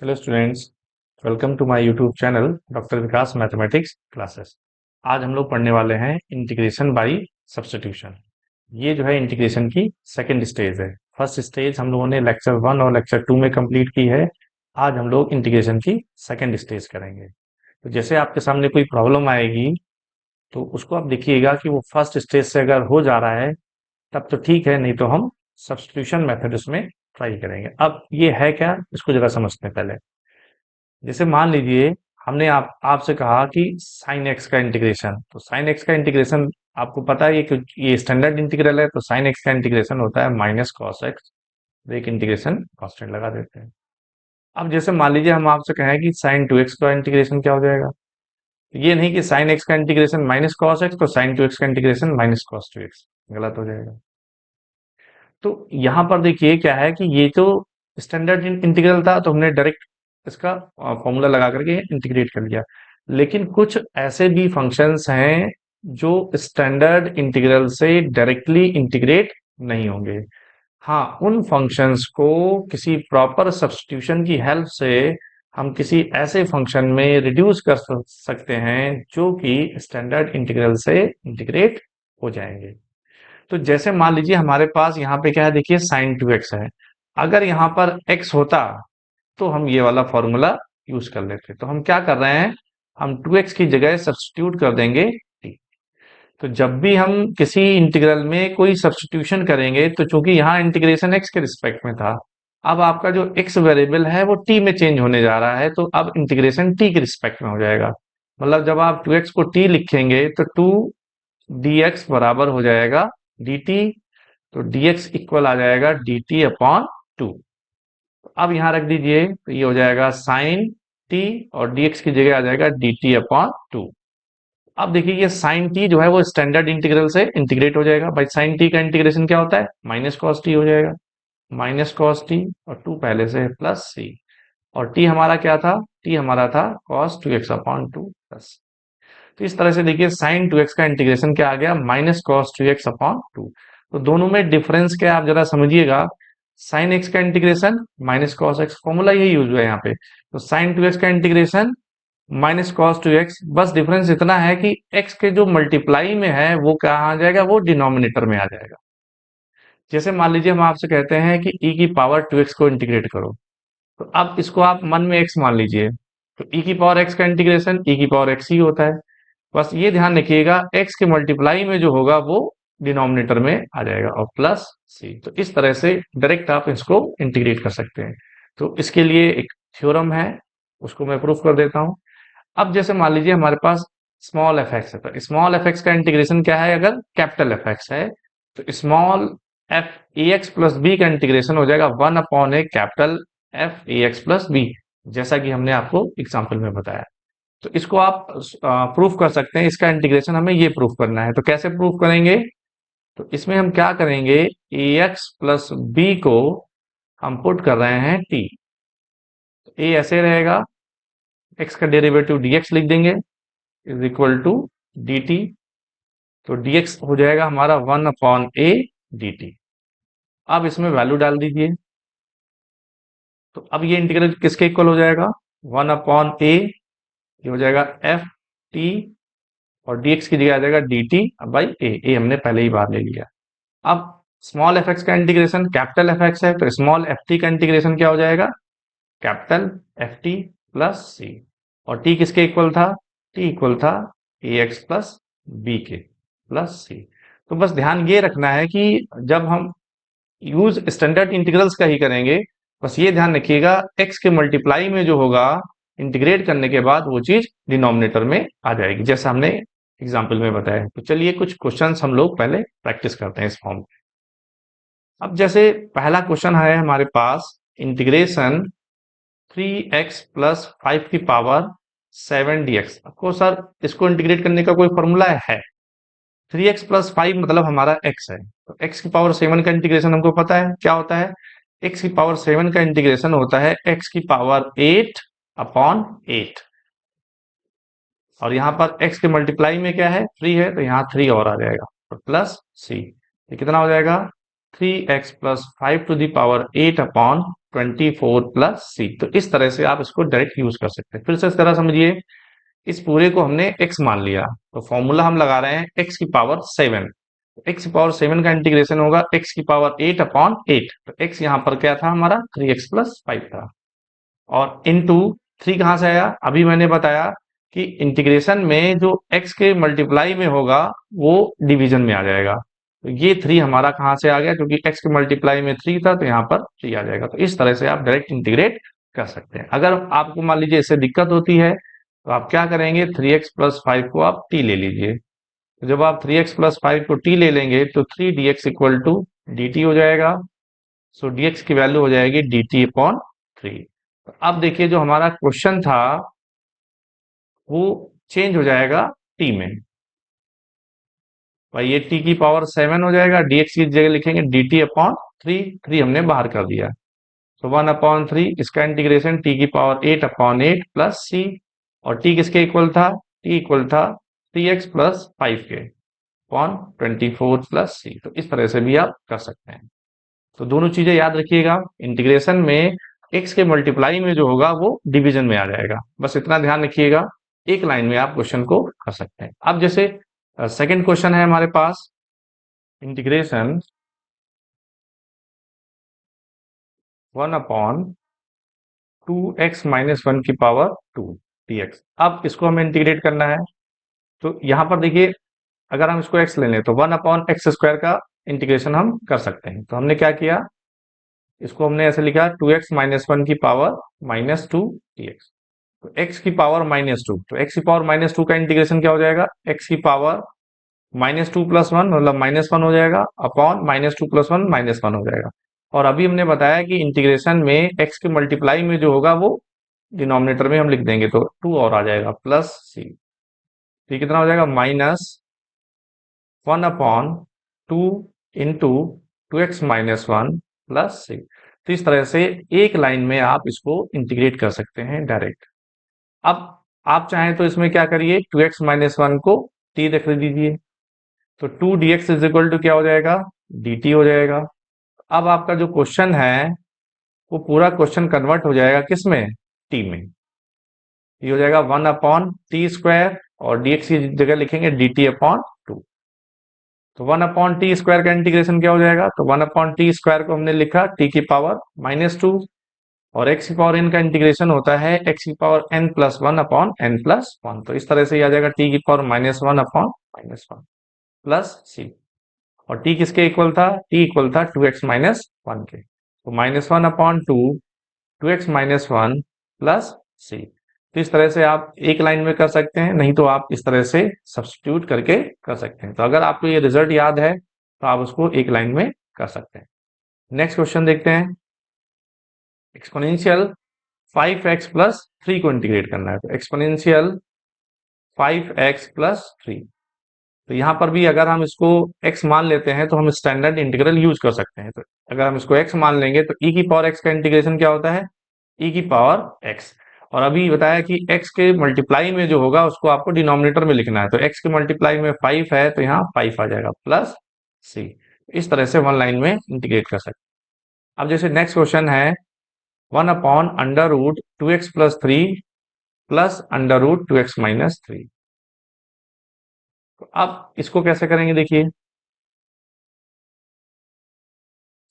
Hello students, welcome to my YouTube channel doctor Vikas mathematics classes. आज हम लोग पढ़ने वाले हैं इंटीग्रेशन बाय सब्स्टिट्यूशन। ये जो है इंटीग्रेशन की सेकंड स्टेज है। फर्स्ट स्टेज हम लोगों ने लेक्चर 1 और लेक्चर 2 में कंप्लीट की है। आज हम लोग इंटीग्रेशन की सेकंड स्टेज करेंगे। तो जैसे आपके सामने कोई प्रॉब्लम आएगी तो उसको आप देखिएगा कि वो फर्स्ट स्टेज से अगर हो जा रहा है तब तो ठीक है, नहीं तो हम सब्स्टिट्यूशन मेथड उसमें ट्राई करेंगे। अब ये है क्या, इसको जरा समझते हैं पहले। जैसे मान लीजिए हमने आपसे कहा कि साइन एक्स का इंटीग्रेशन, तो साइन एक्स का इंटीग्रेशन आपको पता है ये स्टैंडर्ड इंटीग्रल है, तो साइन एक्स का इंटीग्रेशन होता है माइनस कॉस एक्स। एक इंटीग्रेशन कांस्टेंट लगा देते हैं। अब जैसे मान लीजिए हम आपसे कहें कि साइन टू एक्स का इंटीग्रेशन क्या हो जाएगा। तो ये नहीं कि साइन एक्स का इंटीग्रेशन माइनस कॉस एक्स, तो साइन टू एक्स का integration minus cos two x, गलत हो जाएगा। तो यहां पर देखिए क्या है कि ये जो स्टैंडर्ड इंटीग्रल था तो हमने डायरेक्ट इसका फॉर्मूला लगा करके इंटीग्रेट कर लिया। लेकिन कुछ ऐसे भी फंक्शंस हैं जो स्टैंडर्ड इंटीग्रल से डायरेक्टली इंटीग्रेट नहीं होंगे। हाँ, उन फंक्शंस को किसी प्रॉपर सब्स्टिट्यूशन की हेल्प से हम किसी ऐसे फंक्शन में रिड्यूस कर सकते हैं जो कि स्टैंडर्ड इंटीग्रल से इंटीग्रेट हो जाएंगे। तो जैसे मान लीजिए हमारे पास यहाँ पे क्या है, देखिए साइन टू एक्स है। अगर यहाँ पर एक्स होता तो हम ये वाला फॉर्मूला यूज कर लेते। तो हम क्या कर रहे हैं, हम टू एक्स की जगह सब्स्टिट्यूट कर देंगे टी। तो जब भी हम किसी इंटीग्रल में कोई सब्स्टिट्यूशन करेंगे तो चूंकि यहाँ इंटीग्रेशन एक्स के रिस्पेक्ट में था, अब आपका जो एक्स वेरिएबल है वो टी में चेंज होने जा रहा है, तो अब इंटीग्रेशन टी के रिस्पेक्ट में हो जाएगा। मतलब जब आप टू एक्स को टी लिखेंगे तो टू डी एक्स बराबर हो जाएगा डी टी। तो dx इक्वल आ जाएगा dt अपॉन टू। अब यहां रख दीजिए तो ये हो जाएगा साइन t और dx की जगह आ जाएगा dt अपॉन टू। अब देखिए ये साइन t जो है वो स्टैंडर्ड इंटीग्रल से इंटीग्रेट हो जाएगा। भाई साइन t का इंटीग्रेशन क्या होता है, माइनस कॉस टी हो जाएगा। माइनस कॉस टी और टू पहले से प्लस सी, और t हमारा क्या था, t हमारा था cos two x upon two plus. तो इस तरह से देखिए साइन टू एक्स का इंटीग्रेशन क्या आ गया, minus cos two x upon two. तो दोनों में डिफरेंस क्या है आप जरा समझिएगा। साइन एक्स का integration minus cos x, formula यही यूज हुआ है यहाँ पे। तो साइन टू एक्स का integration minus cos two x, बस डिफरेंस इतना है कि एक्स के जो मल्टीप्लाई में है वो क्या आ जाएगा, वो डिनोमिनेटर में आ जाएगा। जैसे मान लीजिए हम आपसे कहते हैं कि e की पावर टू एक्स को इंटीग्रेट करो, तो अब इसको आप मन में x मान लीजिए। तो e की पावर x का इंटीग्रेशन e की पावर x ही होता है। बस ये ध्यान रखिएगा x के मल्टीप्लाई में जो होगा वो डिनोमिनेटर में आ जाएगा और प्लस सी। तो इस तरह से डायरेक्ट आप इसको इंटीग्रेट कर सकते हैं। तो इसके लिए एक थ्योरम है, उसको मैं प्रूफ कर देता हूं। अब जैसे मान लीजिए हमारे पास स्मॉल एफ एक्स है, तो स्मॉल एफ एक्स का इंटीग्रेशन क्या है, अगर कैपिटल एफ एक्स है तो small F A X plus B का इंटीग्रेशन हो जाएगा one upon A capital F A X plus B, जैसा कि हमने आपको एग्जाम्पल में बताया। तो इसको आप प्रूफ कर सकते हैं, इसका इंटीग्रेशन हमें ये प्रूफ करना है। तो कैसे प्रूफ करेंगे, तो इसमें हम क्या करेंगे, ए एक्स प्लस बी को हम पुट कर रहे हैं टी। ए ऐसे रहेगा, एक्स का डेरिवेटिव dx लिख देंगे इज इक्वल टू dt। तो dx हो जाएगा हमारा वन अपॉन ए dt। अब इसमें वैल्यू डाल दीजिए, तो अब ये इंटीग्रल किसके इक्वल हो जाएगा, वन अपॉन ए, ये हो जाएगा एफ टी, और dx की जगह आ जाएगा dt बाई ए हमने पहले ही बाहर ले लिया। अब स्मॉल एफ एक्स का इंटीग्रेशन कैपिटल एफ एक्स है, तो स्मॉल एफ टी का इंटीग्रेशन क्या हो जाएगा, कैपिटल एफ टी प्लस सी। और टी किसके इक्वल था, टी इक्वल था ए एक्स प्लस बी के प्लस सी। तो बस ध्यान ये रखना है कि जब हम यूज स्टैंडर्ड इंटीग्रल्स का ही करेंगे, बस ये ध्यान रखिएगा एक्स के मल्टीप्लाई में जो होगा इंटीग्रेट करने के बाद वो चीज डिनोमिनेटर में आ जाएगी, जैसा हमने एग्जाम्पल में बताया। तो चलिए कुछ क्वेश्चंस हम लोग पहले प्रैक्टिस करते हैं इस फॉर्म में। अब जैसे पहला क्वेश्चन है हमारे पास, इंटीग्रेशन 3x प्लस 5 की पावर 7 dx। आपको सर इसको इंटीग्रेट करने का कोई फॉर्मूला है, 3x प्लस 5 मतलब हमारा x है, तो x की पावर 7 का इंटीग्रेशन हमको पता है क्या होता है, x की पावर 7 का इंटीग्रेशन होता है x की पावर 8 अपॉन 8। और यहाँ पर x के मल्टीप्लाई में क्या है, 3 है, तो यहाँ 3 और आ जाएगा, तो प्लस c। ये कितना हो जाएगा, 3x plus 5 to the power 8 upon 24 plus C. तो इस तरह से आप इसको डायरेक्ट यूज कर सकते हैं। फिर से इस तरह समझिए, इस पूरे को हमने x मान लिया, तो फॉर्मूला हम लगा रहे हैं x की पावर 7। x की पावर 7 का इंटीग्रेशन होगा x की पावर 8 अपॉन 8। तो x यहाँ पर क्या था हमारा 3x प्लस 5 था, और इनटू 3 कहाँ से आया, अभी मैंने बताया कि इंटीग्रेशन में जो x के मल्टीप्लाई में होगा वो डिवीजन में आ जाएगा। तो ये 3 हमारा कहाँ से आ गया, क्योंकि x के मल्टीप्लाई में 3 था तो यहाँ पर 3 आ जाएगा। तो इस तरह से आप डायरेक्ट इंटीग्रेट कर सकते हैं। अगर आपको मान लीजिए इससे दिक्कत होती है तो आप क्या करेंगे, 3x प्लस 5 को आप t ले लीजिए। तो जब आप 3x प्लस 5 को t ले लेंगे तो 3dx इक्वल टू dt हो जाएगा। सो dx की वैल्यू हो जाएगी dt अपॉन 3। तो अब देखिए जो हमारा क्वेश्चन था वो चेंज हो जाएगा t में। भाई ये t की पावर 7 हो जाएगा, dx की जगह लिखेंगे dt अपॉन 3 हमने बाहर कर दिया। तो 1/3 इसका इंटीग्रेशन t की पावर 8/8 प्लस c, और t किसके इक्वल था, t इक्वल था 3x प्लस 5 के अपॉन 24 प्लस c। तो इस तरह से भी आप कर सकते हैं। तो दोनों चीजें याद रखिएगा, इंटीग्रेशन में x के मल्टीप्लाई में जो होगा वो डिवीजन में आ जाएगा, बस इतना ध्यान रखिएगा। एक लाइन में आप क्वेश्चन को कर सकते हैं। अब जैसे सेकंड क्वेश्चन है हमारे पास, इंटीग्रेशन 1/2x-1 की पावर 2 dx। अब इसको हमें इंटीग्रेट करना है। तो यहां पर देखिए, अगर हम इसको x ले लें तो 1/x² का इंटीग्रेशन हम कर सकते हैं। तो हमने क्या किया, इसको हमने ऐसे लिखा 2x-1 की पावर -2 dx। तो x की पावर -2, तो x की पावर -2 का इंटीग्रेशन क्या हो जाएगा, x की पावर -2 प्लस 1 मतलब -1 हो जाएगा, अपॉन -2 प्लस 1 -1 हो जाएगा। और अभी हमने बताया कि इंटीग्रेशन में x के मल्टीप्लाई में जो होगा वो डिनोमिनेटर में हम लिख देंगे, तो 2 और आ जाएगा प्लस c। तो ये कितना हो जाएगा, -1/2 इंटू 2x-1 प्लस c। तो इस तरह से एक लाइन में आप इसको इंटीग्रेट कर सकते हैं डायरेक्ट। अब आप चाहें तो इसमें क्या करिए, 2x-1 को t रख दीजिए, तो 2 dx इज इक्वल टू क्या हो जाएगा, dt हो जाएगा। अब आपका जो क्वेश्चन है वो पूरा क्वेश्चन कन्वर्ट हो जाएगा किस में, t में। ये हो जाएगा 1/t², और dx की जगह लिखेंगे dt अपॉन 2। तो 1/t² का इंटीग्रेशन क्या हो जाएगा, तो 1/t² को हमने लिखा t की पावर -2, और x की पावर n का इंटीग्रेशन होता है x की पावर n+1/n+1। तो इस तरह से ये आ जाएगा t की पावर -1/-1 प्लस c। और t किसके इक्वल था, t इक्वल था 2x-1 के। तो -1/2 2x-1 प्लस c। तो इस तरह से आप एक लाइन में कर सकते हैं, नहीं तो आप इस तरह से सब्स्टिट्यूट करके कर सकते हैं। तो अगर आपको ये रिजल्ट याद है तो आप उसको एक लाइन में कर सकते हैं। नेक्स्ट क्वेश्चन देखते हैं, एक्सपोनेंशियल 5x प्लस 3 को इंटीग्रेट करना है। तो एक्सपोनेंशियल 5x प्लस 3, तो यहाँ पर भी अगर हम इसको x मान लेते हैं तो हम स्टैंडर्ड इंटीग्रल यूज कर सकते हैं। तो अगर हम इसको x मान लेंगे तो e की पावर x का इंटीग्रेशन क्या होता है, e की पावर x। और अभी बताया कि x के मल्टीप्लाई में जो होगा उसको आपको डिनोमिनेटर में लिखना है, तो x के मल्टीप्लाई में 5 है तो यहाँ 5 आ जाएगा प्लस c। इस तरह से वन लाइन में इंटीग्रेट कर सकते हैं। अब जैसे नेक्स्ट क्वेश्चन है, 1/√2x प्लस 3 प्लस √2x-3। तो अब इसको कैसे करेंगे, देखिए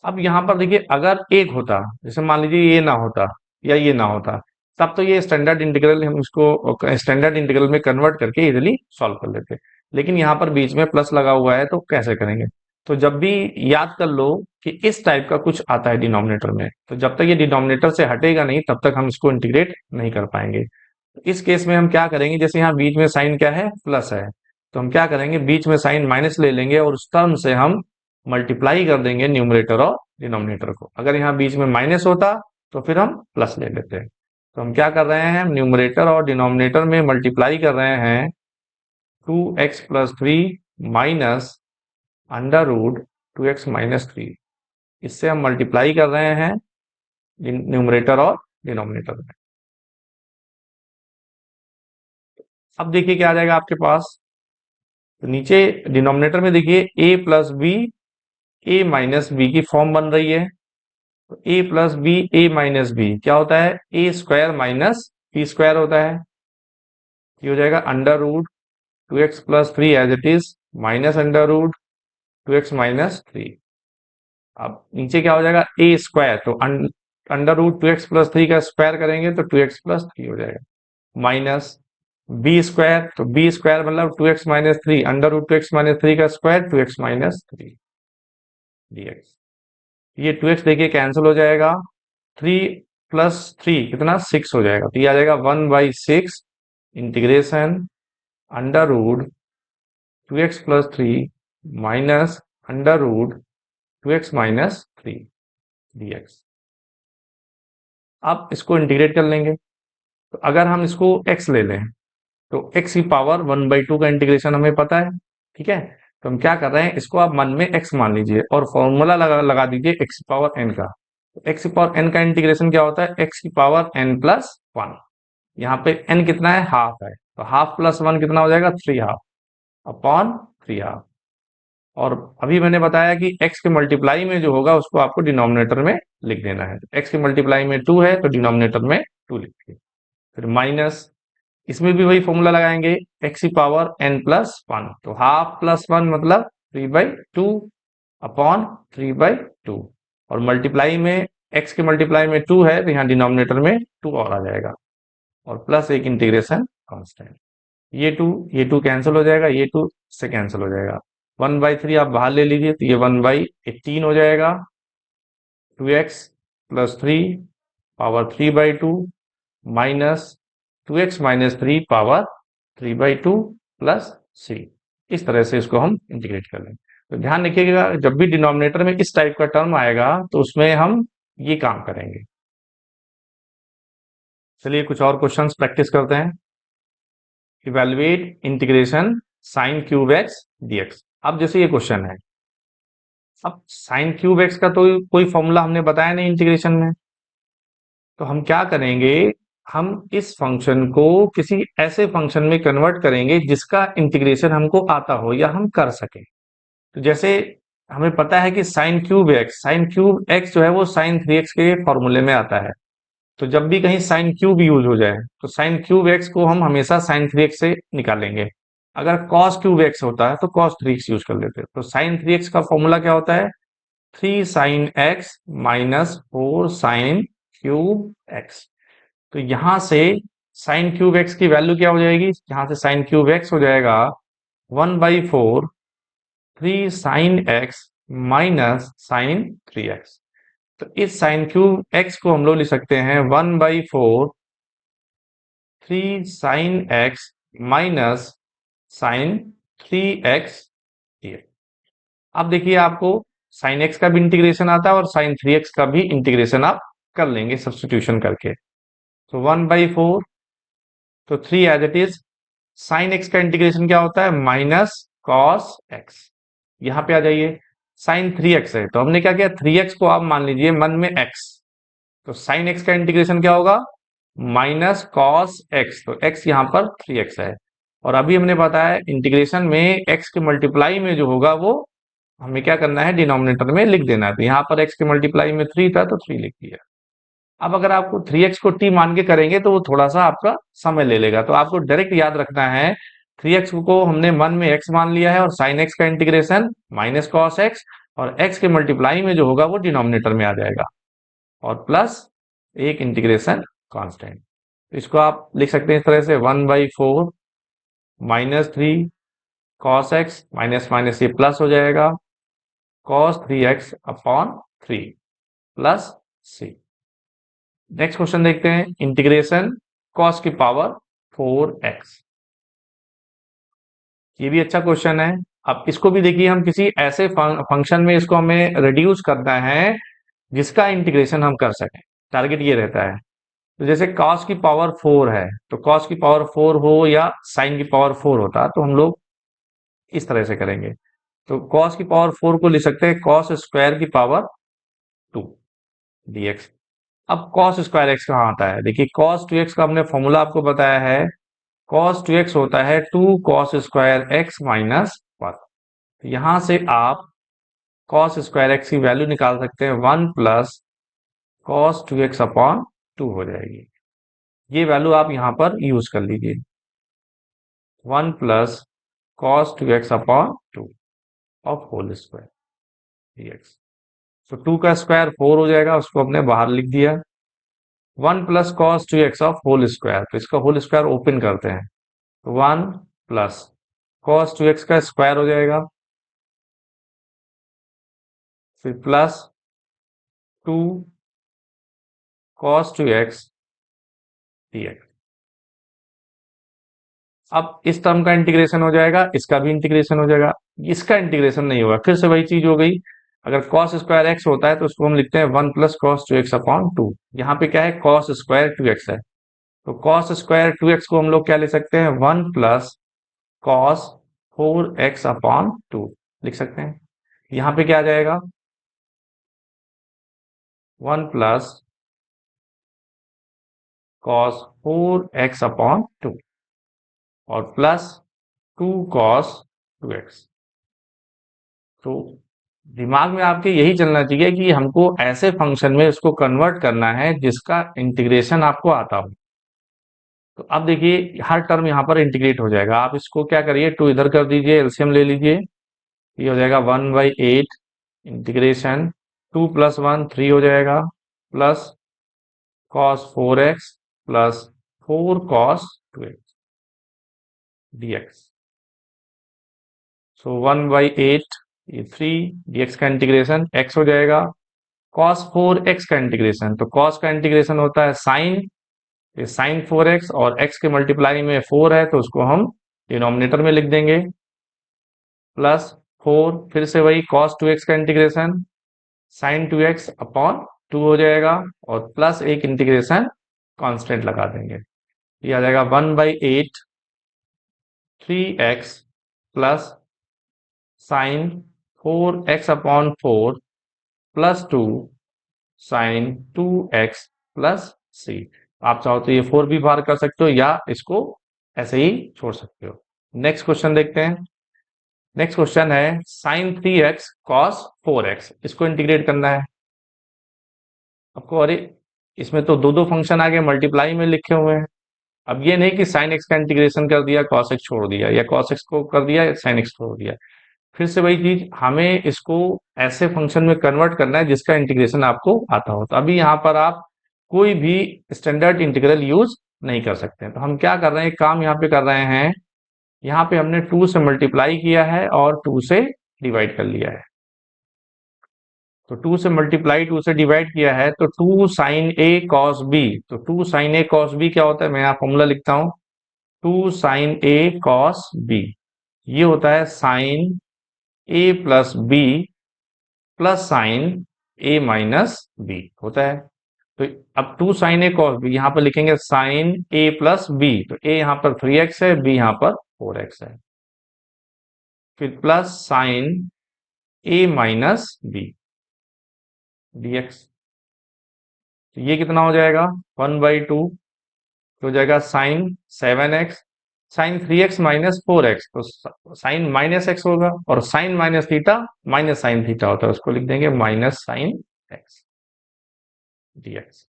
अब यहां पर देखिए, अगर एक होता, जैसे मान लीजिए ये ना होता या ये ना होता, तब तो ये स्टैंडर्ड इंटीग्रल हम इसको स्टैंडर्ड इंटीग्रल में कन्वर्ट करके इजीली सॉल्व कर लेते। लेकिन यहाँ पर बीच में प्लस लगा हुआ है तो कैसे करेंगे, तो जब भी याद कर लो कि इस टाइप का कुछ आता है डिनोमिनेटर में, तो जब तक ये डिनोमिनेटर से हटेगा नहीं तब तक हम इसको इंटीग्रेट नहीं कर पाएंगे। तो इस केस में हम क्या करेंगे, जैसे यहाँ बीच में साइन क्या है, प्लस है, तो हम क्या करेंगे, बीच में साइन माइनस ले लेंगे और उस टर्म से हम मल्टीप्लाई कर देंगे न्यूमरेटर और डिनोमिनेटर को। अगर यहाँ बीच में माइनस होता तो फिर हम प्लस ले लेते हैं। तो हम क्या कर रहे हैं, न्यूमरेटर और डिनोमिनेटर में मल्टीप्लाई कर रहे हैं 2x+3 माइनस √2x-3। इससे हम मल्टीप्लाई कर रहे हैं न्यूमरेटर और डिनोमिनेटर में। अब देखिए क्या आ जाएगा आपके पास, तो नीचे डिनोमिनेटर में देखिए a plus B, a minus B की फॉर्म बन रही है, तो A plus B, A minus B क्या होता है, A square minus B square होता है। ये हो जाएगा under root 2x+3 as it is minus under root 2x-3। अब नीचे क्या हो जाएगा, ए स्क्वायर, तो अंडर रूट 2x+3 का स्क्वायर करेंगे तो 2x+3 हो जाएगा, माइनस बी स्क्वायर, तो बी स्क्वायर मतलब 2x-3, अंडर रूट 2x-3 का स्क्वायर 2x-3 dx। ये 2x देखिए कैंसिल हो जाएगा, 3+3 कितना 6 हो जाएगा, तो ये आ जाएगा 1/6 integration under root 2x+3 minus under root 2x-3 dx। अब इसको इंटीग्रेट कर लेंगे, तो अगर हम इसको x ले लें तो x की पावर 1/2 का इंटीग्रेशन हमें पता है, ठीक है। तो हम क्या कर रहे हैं, इसको आप मन में x मान लीजिए और फॉर्मूला लगा दीजिए x की पावर n का। तो x की पावर n का इंटीग्रेशन क्या होता है, x की पावर n+1। यहाँ पे n कितना है, हाफ है, तो हाफ प्लस 1 कितना हो जाएगा, 3 हाफ अपॉन 3 हाफ। और अभी मैंने बताया कि x के मल्टीप्लाई में जो होगा उसको आपको डिनोमिनेटर में लिख देना है। x के मल्टीप्लाई में 2 है तो डिनोमिनेटर में 2 लिखिए, फिर माइनस, इसमें भी वही फॉर्मूला लगाएंगे, x की पावर n+1, तो हाफ प्लस 1 मतलब 3/2 अपॉन 3/2। और मल्टीप्लाई में x के मल्टीप्लाई में 2 है तो यहाँ डिनोमिनेटर में 2 और आ जाएगा, और प्लस एक इंटीग्रेशन कांस्टेंट। ये 2 कैंसिल हो जाएगा, ये 2 से कैंसिल हो जाएगा, 1/3 आप बाहर ले लीजिए तो ये 1/18 हो जाएगा, 2x+3 power 3/2 minus 2x-3 power 3/2 plus 3। इस तरह से इसको हम इंटीग्रेट कर लेंगे। तो ध्यान रखिएगा जब भी डिनोमिनेटर में इस टाइप का टर्म आएगा तो उसमें हम ये काम करेंगे। चलिए कुछ और क्वेश्चंस प्रैक्टिस करते हैं। Evaluate integration sign cube x dx। अब जैसे ये क्वेश्चन है, अब साइन क्यूब एक्स का तो कोई फॉर्मूला हमने बताया नहीं इंटीग्रेशन में, तो हम क्या करेंगे, हम इस फंक्शन को किसी ऐसे फंक्शन में कन्वर्ट करेंगे जिसका इंटीग्रेशन हमको आता हो या हम कर सके। तो जैसे हमें पता है कि साइन क्यूब एक्स जो है वो sin3x के फॉर्मूले में आता है। तो जब भी कहीं साइन क्यूब यूज हो जाए तो साइन क्यूब एक्स को हम हमेशा sin3x से निकालेंगे। अगर कॉस क्यूब एक्स होता है तो cos3x यूज कर लेते हैं। तो sin3x का फॉर्मूला क्या होता है, 3sin x माइनस 4sin3x। तो यहां से साइन क्यूब एक्स की वैल्यू क्या हो जाएगी, यहां से साइन क्यूब एक्स हो जाएगा 1/4 3sin x माइनस sin3x। तो इस साइन क्यूब एक्स को हम लोग लिख सकते हैं 1/4 3sin x माइनस sin3x। अब देखिए आपको sin x का भी इंटीग्रेशन आता है और sin3x का भी इंटीग्रेशन आप कर लेंगे सब्स्टिट्यूशन करके। तो 1/4, तो 3 as it is, sine x का इंटीग्रेशन क्या होता है, माइनस कॉस एक्स। यहां पे आ जाइए, साइन 3x है तो हमने क्या किया, 3x को आप मान लीजिए मन में x, तो साइन एक्स का इंटीग्रेशन क्या होगा, माइनस कॉस एक्स, तो x यहां पर 3x है। और अभी हमने बताया इंटीग्रेशन में x के मल्टीप्लाई में जो होगा वो हमें क्या करना है, डिनोमिनेटर में लिख देना है। तो यहाँ पर x के मल्टीप्लाई में 3 था तो 3 लिख दिया। अब अगर आपको 3x को t मान के करेंगे तो वो थोड़ा सा आपका समय ले लेगा, तो आपको डायरेक्ट याद रखना है 3x को हमने मन में x मान लिया है और sin x का इंटीग्रेशन माइनस कॉस x, और x के मल्टीप्लाई में जो होगा वो डिनोमिनेटर में आ जाएगा, और प्लस एक इंटीग्रेशन कांस्टेंट। इसको आप लिख सकते हैं इस तरह से 1/4 -3 cos x माइनस माइनस ये प्लस हो जाएगा cos 3x upon 3 plus c। Next question देखते हैं, इंटीग्रेशन cos की पावर 4x। ये भी अच्छा क्वेश्चन है। अब इसको भी देखिए, हम किसी ऐसे फंक्शन में इसको हमें रिड्यूस करना है जिसका इंटीग्रेशन हम कर सकें, टारगेट ये रहता है। तो जैसे cos की पावर 4 है, तो cos की पावर 4 हो या sin की पावर 4 होता तो हम लोग इस तरह से करेंगे। तो cos की पावर 4 को लिख सकते हैं cos स्क्वायर की पावर 2 dx। अब cos स्क्वायर x कहाँ आता है, देखिए cos 2x का हमने फॉर्मूला आपको बताया है, cos 2x होता है 2 cos स्क्वायर x माइनस 1। यहां से आप cos स्क्वायर x की वैल्यू निकाल सकते हैं 1 प्लस कॉस 2x अपॉन 2 हो जाएगी। ये वैल्यू आप यहाँ पर यूज कर लीजिए, 1 plus cos 2x upon 2 of whole square dx। तो 2 का स्क्वायर 4 हो जाएगा, उसको हमने बाहर लिख दिया। 1 plus cos 2x of whole square, तो इसका होल स्क्वायर ओपन करते हैं, तो 1 प्लस कॉस 2x का स्क्वायर हो जाएगा, फिर प्लस 2 कॉस 2x dx। अब इस टर्म का इंटीग्रेशन हो जाएगा, इसका भी इंटीग्रेशन हो जाएगा, इसका इंटीग्रेशन नहीं होगा, फिर से वही चीज हो गई। अगर कॉस स्क्वायर एक्स होता है तो उसको हम लिखते हैं 1 प्लस कॉस 2x अपॉन 2। यहाँ पे क्या है, कॉस स्क्वायर 2x है, तो कॉस स्क्वायर 2x को हम लोग क्या लिख सकते हैं, 1 प्लस कॉस 4x अपॉन 2 लिख सकते हैं। यहाँ पे क्या आ जाएगा, 1 प्लस कॉस 4x अपॉन 2 और प्लस 2 कॉस 2x। तो दिमाग में आपके यही चलना चाहिए कि हमको ऐसे फंक्शन में इसको कन्वर्ट करना है जिसका इंटीग्रेशन आपको आता हो। तो अब देखिए हर टर्म यहाँ पर इंटीग्रेट हो जाएगा, आप इसको क्या करिए, 2 इधर कर दीजिए, एलसीएम ले लीजिए, ये हो जाएगा 1/8 इंटीग्रेशन 2 प्लस 1 3 हो जाएगा, plus cos 4x plus 4 cos 2x dx। सो 1/8 ये 3 dx का इंटीग्रेशन x हो जाएगा, cos 4x का इंटीग्रेशन, तो cos का इंटीग्रेशन होता है साइन, ये साइन 4x और x के मल्टीप्लाई में 4 है तो उसको हम डिनोमिनेटर में लिख देंगे, प्लस 4 फिर से वही cos 2x का इंटीग्रेशन साइन 2x अपॉन 2 हो जाएगा, और प्लस एक इंटीग्रेशन कांस्टेंट लगा देंगे, ये आ जाएगा 1/8 3x plus sine 4x upon 4 plus 2 sine 2x plus C. आप चाहो तो ये 4 भी बाहर कर सकते हो या इसको ऐसे ही छोड़ सकते हो। नेक्स्ट क्वेश्चन देखते हैं। नेक्स्ट क्वेश्चन है साइन 3x कॉस 4x, इसको इंटीग्रेट करना है आपको। अरे इसमें तो दो दो फंक्शन आगे मल्टीप्लाई में लिखे हुए हैं। अब ये नहीं कि साइन एक्स का इंटीग्रेशन कर दिया कॉस एक्स छोड़ दिया, या कॉस एक्स को कर दिया साइन एक्स छोड़ दिया। फिर से वही चीज, हमें इसको ऐसे फंक्शन में कन्वर्ट करना है जिसका इंटीग्रेशन आपको आता हो। तो अभी यहाँ पर आप कोई भी स्टैंडर्ड इंटीग्रल यूज नहीं कर सकते हैं। तो हम क्या कर रहे हैं, काम यहाँ पे कर रहे हैं, यहाँ पे हमने 2 से मल्टीप्लाई किया है और 2 से डिवाइड कर लिया है। तो 2 से मल्टीप्लाई 2 से डिवाइड किया है, तो 2 साइन ए कॉस बी, तो 2 साइन ए कॉस बी क्या होता है, मैं यहाँ फॉर्मूला लिखता हूँ, 2 साइन ए कॉस बी, ये होता है साइन ए प्लस बी प्लस साइन ए माइनस बी होता है। तो अब 2 साइन ए कॉस बी यहाँ पर लिखेंगे साइन ए प्लस बी, तो ए यहाँ पर 3x है, बी यहाँ पर 4x है, फिर प्लस साइन ए माइनस बी dx। तो ये कितना हो जाएगा, 1/2 हो जाएगा sign 7x, sign 3x minus 4x, तो साइन माइनस एक्स होगा, और sine minus theta minus sine theta होता है, उसको लिख देंगे minus sine X dx।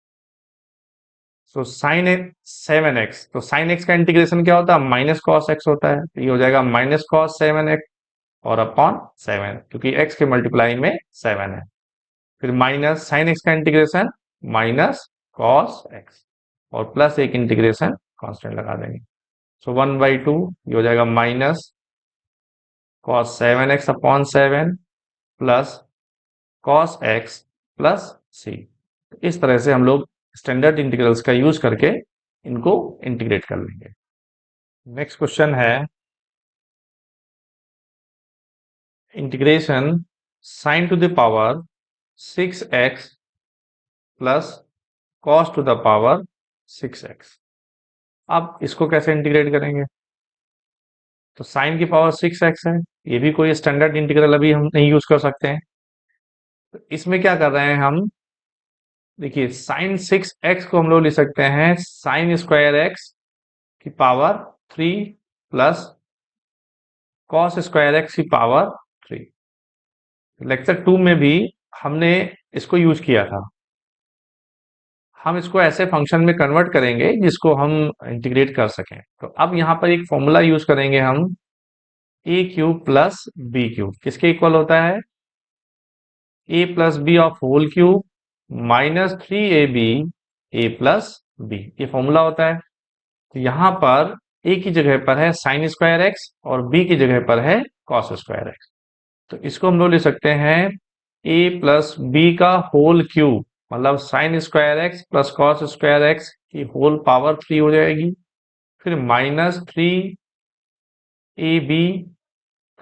So sine 7x, तो साइन एक्स का इंटीग्रेशन क्या होता है, माइनस कॉस एक्स होता है, तो ये हो जाएगा माइनस कॉस 7x और अपॉन 7, क्योंकि x के मल्टीप्लाई में 7 है, फिर माइनस साइन एक्स का इंटीग्रेशन माइनस कॉस एक्स और प्लस एक इंटीग्रेशन कांस्टेंट लगा देंगे। सो 1/2 ये हो जाएगा minus cos 7x upon 7 plus cos x plus C. इस तरह से हम लोग स्टैंडर्ड इंटीग्रल्स का यूज करके इनको इंटीग्रेट कर लेंगे। नेक्स्ट क्वेश्चन है integration sign to the power 6x plus cos two the power 6x। अब इसको कैसे इंटीग्रेट करेंगे, तो साइन की पावर 6x है, ये भी कोई स्टैंडर्ड इंटीग्रल अभी हम नहीं यूज कर सकते हैं। तो इसमें क्या कर रहे हैं हम, देखिए साइन 6x को हम लोग लिख सकते हैं साइन स्क्वायर एक्स की power 3 plus cos square X की पावर 3। लेक्चर 2 में भी हमने इसको यूज किया था, हम इसको ऐसे फंक्शन में कन्वर्ट करेंगे जिसको हम इंटीग्रेट कर सकें। तो अब यहाँ पर एक फॉर्मूला यूज करेंगे हम, A cube plus B cube किसके इक्वल होता है, A plus B of whole cube minus 3ab A plus B, ये फॉर्मूला होता है। तो यहाँ पर ए की जगह पर है साइन स्क्वायर एक्स और बी की जगह पर है कॉस स्क्वायर एक्स। तो इसको हम लोग लिख सकते हैं ए प्लस बी का होल क्यूब, मतलब sine square X plus cos square X की होल पावर 3 हो जाएगी, फिर माइनस 3ab,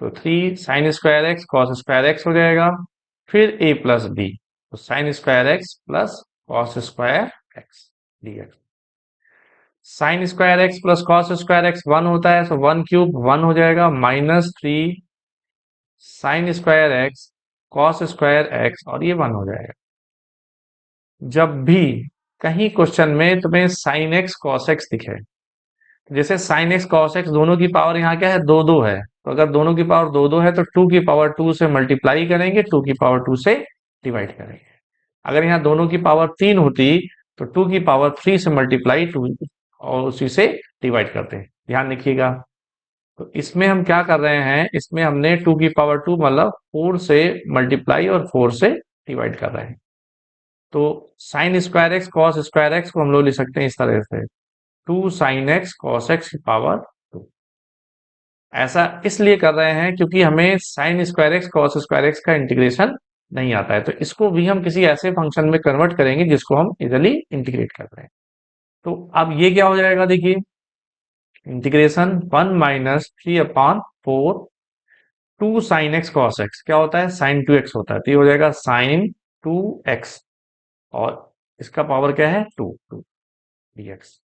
तो 3 sine square X cos square X हो जाएगा, फिर ए प्लस बी, तो sine square X plus cos square X DX. Sine square X plus cos square X 1 होता है, तो 1 क्यूब 1 हो जाएगा, minus 3 sine square X cos square x, और ये 1 हो जाएगा। जब भी कहीं क्वेश्चन में तुम्हें साइन एक्स कॉस एक्स दिखे, जैसे साइन एक्स कॉस एक्स दोनों की पावर यहाँ क्या है, दो दो है, तो अगर दोनों की पावर दो दो है तो 2 की पावर 2 से मल्टीप्लाई करेंगे, 2 की पावर 2 से डिवाइड करेंगे। अगर यहाँ दोनों की पावर 3 होती तो 2 की पावर 3 से मल्टीप्लाई 2 और उसी से डिवाइड करते हैं, ध्यान रखिएगा। तो इसमें हम क्या कर रहे हैं, इसमें हमने 2 की पावर 2 मतलब 4 से मल्टीप्लाई और 4 से डिवाइड कर रहे हैं। तो sine square X cos square x को हम लोग लिख सकते हैं इस तरह से, 2 साइन एक्स कॉस एक्स की पावर 2। ऐसा इसलिए कर रहे हैं क्योंकि हमें sign square X cos square x का इंटीग्रेशन नहीं आता है, तो इसको भी हम किसी ऐसे फंक्शन में कन्वर्ट करेंगे जिसको हम इजिली इंटीग्रेट कर रहे हैं। तो अब ये क्या हो जाएगा, देखिए integration 1 minus 3/4 2 sine x cos x क्या होता है, साइन 2x होता है, तो ये हो जाएगा साइन 2x, और इसका पावर क्या है 2 dx।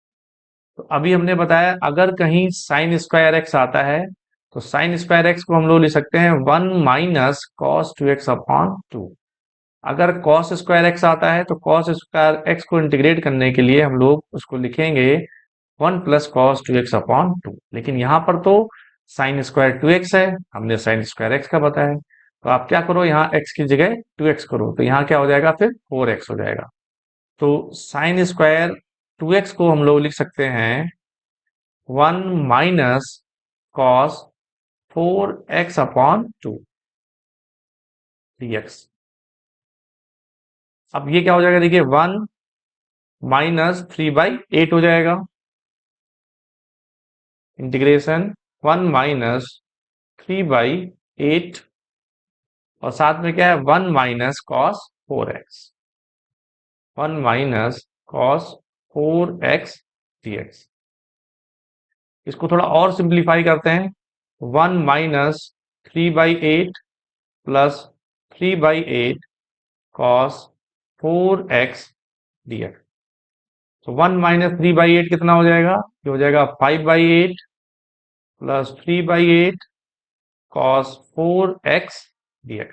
तो अभी हमने बताया अगर कहीं साइन स्क्वायर एक्स आता है तो साइन स्क्वायर एक्स को हम लोग लिख सकते हैं 1 माइनस कॉस 2x/2। अगर कॉस स्क्वायर एक्स आता है तो कॉस स्क्वायर एक्स को इंटीग्रेट करने के लिए हम लोग उसको लिखेंगे 1 प्लस कॉस 2x/2। लेकिन यहाँ पर तो साइन स्क्वायर 2x है, हमने साइन स्क्वायर एक्स का बताया, तो आप क्या करो यहाँ x की जगह 2x करो, तो यहाँ क्या हो जाएगा फिर 4x हो जाएगा। तो साइन स्क्वायर 2x को हम लोग लिख सकते हैं 1 माइनस कॉस 4x/2 dx। अब ये क्या हो जाएगा, देखिए 1 माइनस 3/8 हो जाएगा, इंटीग्रेशन 1 माइनस 3/8, और साथ में क्या है 1 minus cos 4x, 1 minus cos 4x dx। इसको थोड़ा और सिंप्लीफाई करते हैं, 1 minus 3/8 plus 3/8 cos 4x dx। तो 1 माइनस 3/8 कितना हो जाएगा, ये हो जाएगा 5/8 प्लस 3/8 कॉस 4x dx।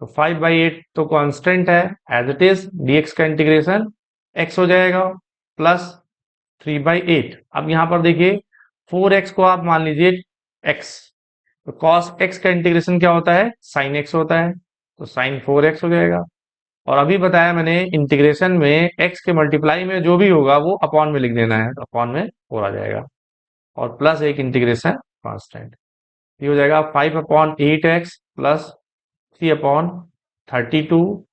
तो 5/8 तो कांस्टेंट है एज इट इज, dx का इंटीग्रेशन x हो जाएगा प्लस 3/8। अब यहां पर देखिए 4x को आप मान लीजिए x, तो cos x का इंटीग्रेशन क्या होता है, sin x होता है, तो sin 4x हो जाएगा। और अभी बताया मैंने इंटीग्रेशन में x के मल्टीप्लाई में जो भी होगा वो अपॉन में लिख देना है, तो अपॉन में 4 आ जाएगा, और प्लस एक इंटीग्रेशन कांस्टेंट, ये हो जाएगा 5/8x plus 3/32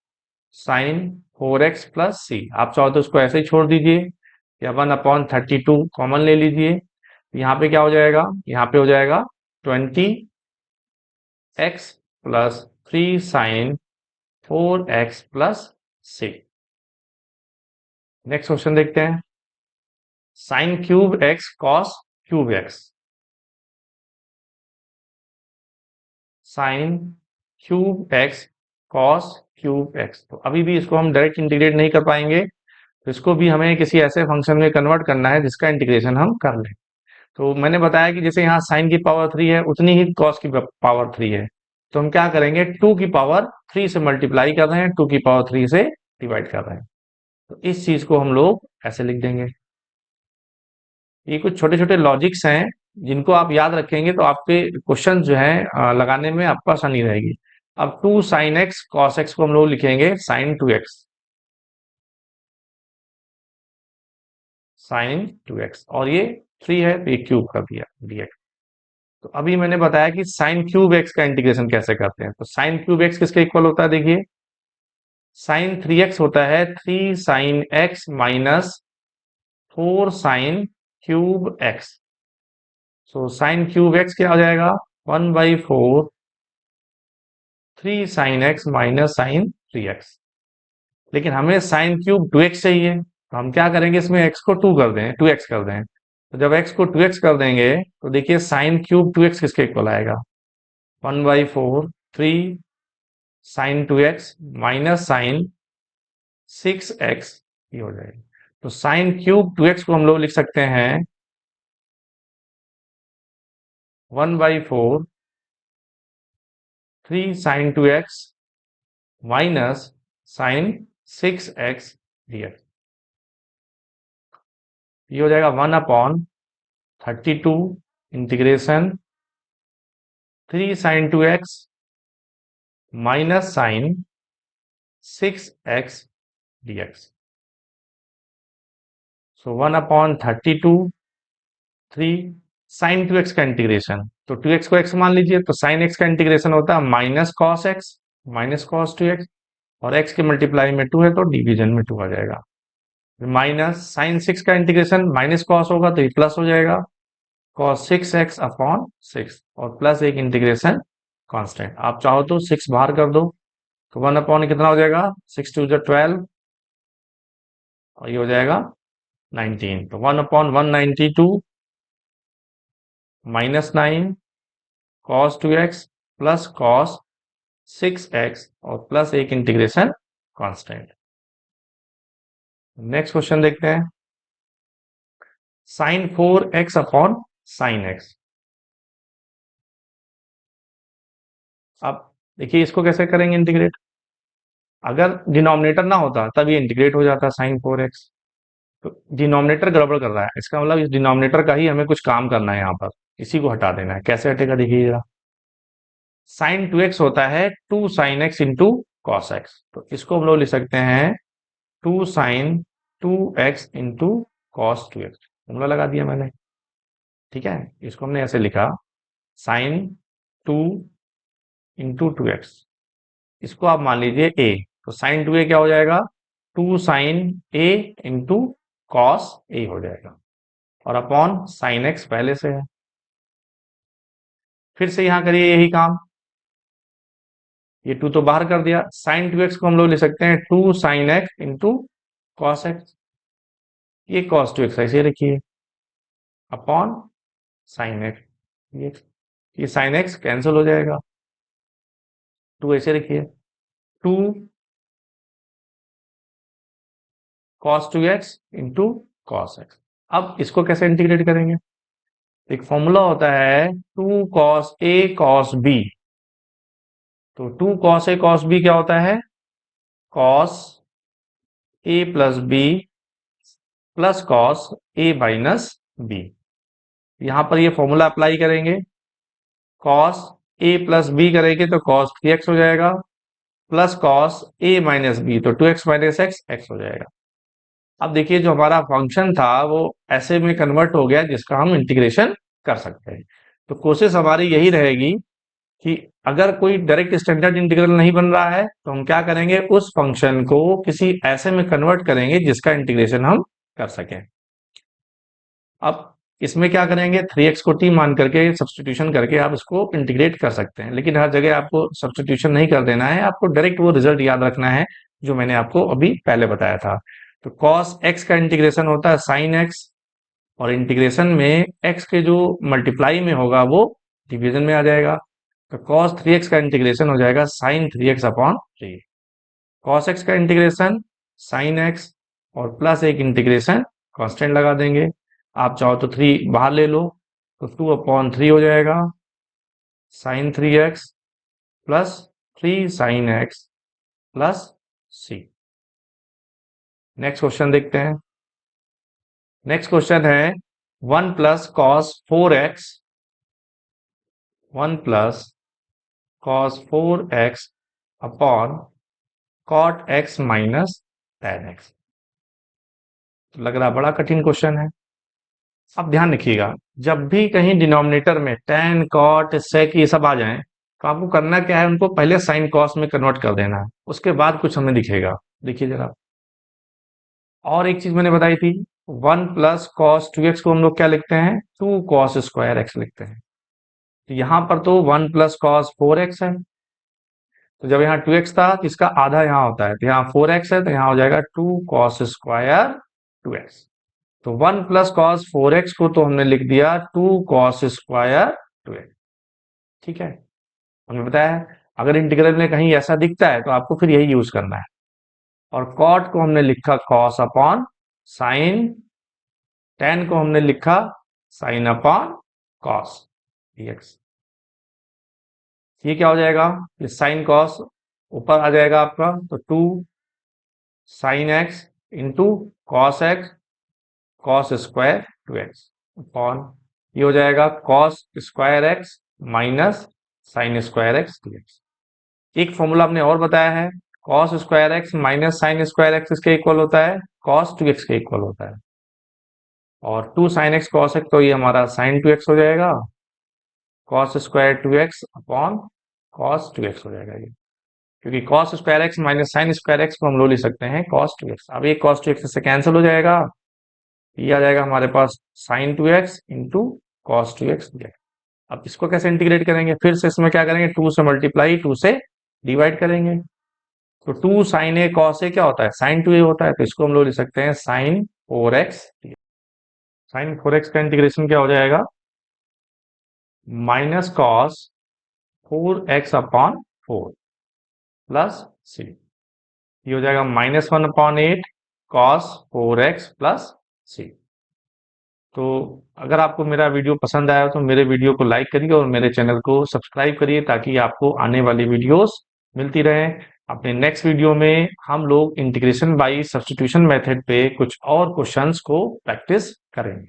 sign 4x plus C. आप चाहो तो उसको ऐसे ही छोड़ दीजिए, या 1/32 कॉमन ले लीजिए, यहाँ पे क्या हो जाएगा, यहाँ पे हो जाएगा 20x plus 3 sine 4x plus C. Next question देखते हैं, sine cube x cos cube x, sine cube x cos cube x. तो अभी भी इसको हम डायरेक्ट इंटीग्रेट नहीं कर पाएंगे, तो इसको भी हमें किसी ऐसे फंक्शन में कन्वर्ट करना है जिसका इंटीग्रेशन हम कर लें। तो मैंने बताया कि जैसे यहाँ साइन की पावर 3 है उतनी ही कॉस की पावर 3 है, तो हम क्या करेंगे 2 की पावर 3 से मल्टीप्लाई कर रहे हैं, 2 की पावर 3 से डिवाइड कर रहे हैं, तो इस चीज को हम लोग ऐसे लिख देंगे। ये कुछ छोटे छोटे लॉजिक्स हैं जिनको आप याद रखेंगे तो आपके क्वेश्चन जो है लगाने में आपको आसानी रहेगी। अब 2 साइन एक्स कॉस एक्स को हम लोग लिखेंगे साइन 2x, साइन 2x, और ये 3 है तो ये क्यूब कर दिया dx। तो अभी मैंने बताया कि साइन क्यूब एक्स का इंटीग्रेशन कैसे करते हैं। तो साइन क्यूब एक्स किसके इक्वल होता है, देखिए साइन 3x होता है 3 sine x minus 4 sine cube X. So sine cube X क्या हो जाएगा, 1/4 3 sine x minus sign 3x। लेकिन हमें साइन क्यूब 2x चाहिए, तो हम क्या करेंगे, इसमें x को 2 कर दें, 2x कर दें। तो जब x को 2x कर देंगे तो देखिए साइन क्यूब 2x किसके इक्वल आएगा, 1/4 3 sine 2x minus sine 6x, ये हो जाएगा। तो साइन क्यूब 2x को हम लोग लिख सकते हैं 1/4 3 sine 2x minus sine 6x dx। ये हो जाएगा 1/32 integration 3 sine 2x minus sine 6x dx। So 1/32 3 sine 2x का इंटीग्रेशन, तो 2x को x मान लीजिए, तो साइन x का इंटीग्रेशन होता है minus cos x minus cos 2x, और x के मल्टीप्लाई में 2 है तो डिवीजन में 2 आ जाएगा। माइनस साइन 6 का इंटीग्रेशन माइनस कॉस होगा तो ये प्लस हो जाएगा, कॉस 6x अपॉन 6, और प्लस एक इंटीग्रेशन कांस्टेंट, आप चाहो तो 6 बाहर कर दो, तो 1/, कितना हो जाएगा, 6 2 12, और ये हो जाएगा 19। तो 1/192 minus 9 cos 2x plus cos 6x, और प्लस एक इंटीग्रेशन कांस्टेंट। नेक्स्ट क्वेश्चन देखते हैं, sign 4x upon sine x। अब देखिए इसको कैसे करेंगे इंटीग्रेट, अगर डिनोमिनेटर ना होता तब ये इंटीग्रेट हो जाता साइन 4x। तो डिनोमिनेटर गड़बड़ कर रहा है, इसका मतलब इस डिनोमिनेटर का ही हमें कुछ काम करना है यहाँ पर, इसी को हटा देना है। कैसे हटेगा देखिए जरा, साइन 2x होता है 2 sine x into cos x, तो इसको हम लोग लिख सकते हैं 2 sine 2x into cos 2x, formula लगा दिया मैंने, ठीक है। इसको हमने ऐसे लिखा साइन 2 इंटू 2x, इसको आप मान लीजिए a, तो साइन 2a क्या हो जाएगा, 2 sine a into cos a हो जाएगा, और अपॉन साइन x पहले से है। फिर से यहां करिए यही काम, ये 2 तो बाहर कर दिया, साइन 2x को हम लोग ले सकते हैं 2 sine x into cos x, ये कॉस 2x ऐसे रखिए, अपॉन साइन x, ये साइन x कैंसिल हो जाएगा, 2 ऐसे रखिए, 2 cos 2x into cos x। अब इसको कैसे इंटीग्रेट करेंगे, एक फॉर्मूला होता है 2 कॉस a कॉस b, तो 2 कॉस a कॉस b क्या होता है, cos a plus b plus cos a minus b। यहां पर ये फॉर्मूला अप्लाई करेंगे, कॉस a प्लस b करेंगे तो कॉस 3x हो जाएगा, plus cos a minus b तो 2x माइनस x हो जाएगा। अब देखिए जो हमारा फंक्शन था वो ऐसे में कन्वर्ट हो गया जिसका हम इंटीग्रेशन कर सकते हैं। तो कोशिश हमारी यही रहेगी कि अगर कोई डायरेक्ट स्टैंडर्ड इंटीग्रल नहीं बन रहा है तो हम क्या करेंगे, उस फंक्शन को किसी ऐसे में कन्वर्ट करेंगे जिसका इंटीग्रेशन हम कर सकें। अब इसमें क्या करेंगे, 3x को t मान करके सब्सटीट्यूशन करके आप इसको इंटीग्रेट कर सकते हैं, लेकिन हर जगह आपको सब्सटीट्यूशन नहीं कर देना है, आपको डायरेक्ट वो रिजल्ट याद रखना है जो मैंने आपको अभी पहले बताया था। तो cos x का इंटीग्रेशन होता है sin x, और इंटीग्रेशन में x के जो मल्टीप्लाई में होगा वो डिवीजन में आ जाएगा, तो cos 3x का इंटीग्रेशन हो जाएगा sin 3x upon 3, cos x का इंटीग्रेशन sin x, और प्लस एक इंटीग्रेशन कांस्टेंट लगा देंगे, आप चाहो तो 3 बाहर ले लो, तो 2/3 हो जाएगा sin 3x plus 3 sin x plus c। Next question देखते हैं, नेक्स्ट क्वेश्चन है 1 plus cos 4x, 1 plus cos 4x upon cot x minus tan x। तो लग रहा बड़ा कठिन क्वेश्चन है। अब ध्यान रखिएगा, जब भी कहीं डिनोमिनेटर में tan cot sec ये सब आ जाएं, तो आपको करना क्या है, उनको पहले साइन कॉस में कन्वर्ट कर देना है, उसके बाद कुछ हमें दिखेगा। देखिए जरा, और एक चीज मैंने बताई थी, 1 + cos 2x को हम लोग क्या लिखते हैं, 2 cos² x लिखते हैं। तो यहां पर तो 1 + cos 4x है, तो जब यहाँ 2x था तो इसका आधा यहाँ होता है, तो यहाँ 4x है, तो यहाँ हो जाएगा 2 cos² 2x। तो 1 + cos 4x को तो हमने लिख दिया 2 cos² 2x। ठीक है, हमने बताया अगर इंटीग्रल में कहीं ऐसा दिखता है तो आपको फिर यही यूज करना है। और कॉट को हमने लिखा cos/sin, tan को हमने लिखा sin/cos dx। ये क्या हो जाएगा, ये साइन कॉस ऊपर आ जाएगा आपका, तो 2 sin x into cos x cos² 2x upon, ये हो जाएगा cos² x minus sin² x dx। एक फॉर्मूला आपने और बताया है, cos² x minus sin² x इसके इक्वल होता है cos 2x के इक्वल होता है, और 2 sin x cos x, तो ये हमारा sin 2x हो जाएगा, cos² 2x upon cos 2x हो जाएगा ये, क्योंकि cos² x minus sin² x को हम लोग लिख सकते हैं cos 2x। अब ये cos 2x से कैंसिल हो जाएगा, ये आ जाएगा हमारे पास sin 2x into cos 2x dx। अब इसको कैसे इंटीग्रेट करेंगे, फिर से इसमें क्या करेंगे, 2 से मल्टीप्लाई, 2 से डिवाइड करेंगे। तो 2 sin a cos a क्या होता है, sin 2a होता है, तो इसको हम लोग लिख सकते हैं sin 4x। sin 4x का इंटीग्रेशन क्या हो जाएगा, minus cos 4x upon 4 plus C, ये हो जाएगा -1/8 cos 4x प्लस सी। तो अगर आपको मेरा वीडियो पसंद आया तो मेरे वीडियो को लाइक करिए और मेरे चैनल को सब्सक्राइब करिए, ताकि आपको आने वाली वीडियोस मिलती रहे। अपने नेक्स्ट वीडियो में हम लोग इंटीग्रेशन बाय सब्स्टिट्यूशन मेथड पे कुछ और क्वेश्चंस को प्रैक्टिस करेंगे।